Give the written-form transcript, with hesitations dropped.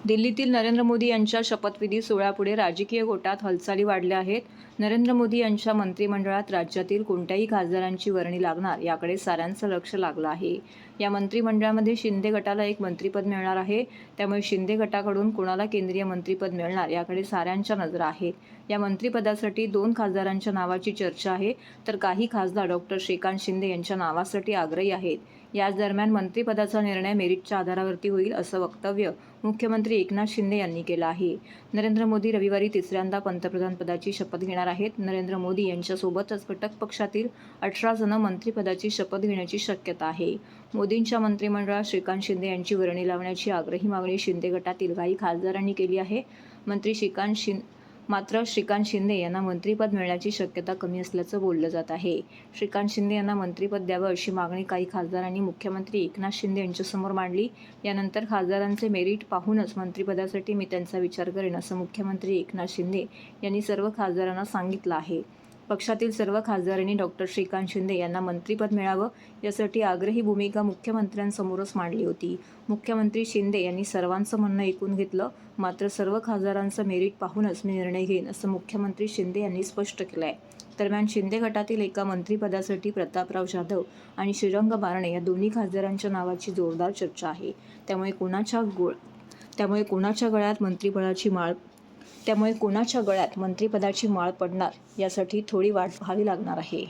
दिल्लीतील नरेंद्र मोदी यांच्या शपथविधी सोहळ्यापुढे राजकीय गोटात हालचाली वाढल्या आहेत. नरेंद्र मोदी यांच्या मंत्रिमंडळात राज्यातील कोणत्याही खासदारांची वर्णी लागणार याकडे साऱ्यांचं लक्ष लागलं आहे. या मंत्रिमंडळामध्ये शिंदे गटाला एक मंत्रिपद मिळणार आहे. त्यामुळे शिंदे गटाकडून कोणाला केंद्रीय मंत्रिपद मिळणार याकडे साऱ्यांच्या नजरा आहेत. या मंत्रिपदासाठी 2 खासदारांच्या नावाची चर्चा आहे, तर काही खासदार डॉक्टर श्रीकांत शिंदे यांच्या नावासाठी आग्रही आहेत. याच दरम्यान मंत्रिपदाचा निर्णय मेरिटच्या आधारावरती होईल असं वक्तव्य मुख्यमंत्री एकनाथ शिंदे यांनी केलं आहे. नरेंद्र मोदी रविवारी तिसऱ्यांदा पंतप्रधानपदाची शपथ घेणार आहेत. नरेंद्र मोदी यांच्यासोबतच घटक पक्षातील 18 जण मंत्रिपदाची शपथ घेण्याची शक्यता आहे. मोदींच्या मंत्रिमंडळात श्रीकांत शिंदे यांची वर्णी लावण्याची आग्रही मागणी शिंदे गटातील काही खासदारांनी केली आहे. मात्र श्रीकांत शिंदे यांना मंत्रिपद मिळण्याची शक्यता कमी असल्याचं बोललं जात आहे. श्रीकांत शिंदे यांना मंत्रिपद द्यावं अशी मागणी काही खासदारांनी मुख्यमंत्री एकनाथ शिंदे यांच्यासमोर मांडली. यानंतर खासदारांचे मेरिट पाहूनच मंत्रिपदासाठी मी त्यांचा विचार करेन असं मुख्यमंत्री एकनाथ शिंदे यांनी सर्व खासदारांना सांगितलं आहे. पक्षातील सर्व खासदारांनी डॉक्टर श्रीकांत शिंदे यांना मंत्रिपद मिळावं यासाठी आग्रही भूमिका मुख्यमंत्र्यांसमोरच मांडली होती. मुख्यमंत्री शिंदे यांनी सर्वांचं म्हणणं ऐकून घेतलं. मात्र सर्व खासदारांचं मेरिट पाहूनच मी निर्णय घेईन असं मुख्यमंत्री शिंदे यांनी स्पष्ट केलं आहे. दरम्यान शिंदे गटातील एका मंत्रिपदासाठी प्रतापराव जाधव आणि श्रीरंग बारणे या दोन्ही खासदारांच्या नावाची जोरदार चर्चा आहे. त्यामुळे कोणाच्या गळ्यात मंत्रिपदाची माळ पडणार यासाठी थोडी वाट पाहावी लागणार आहे.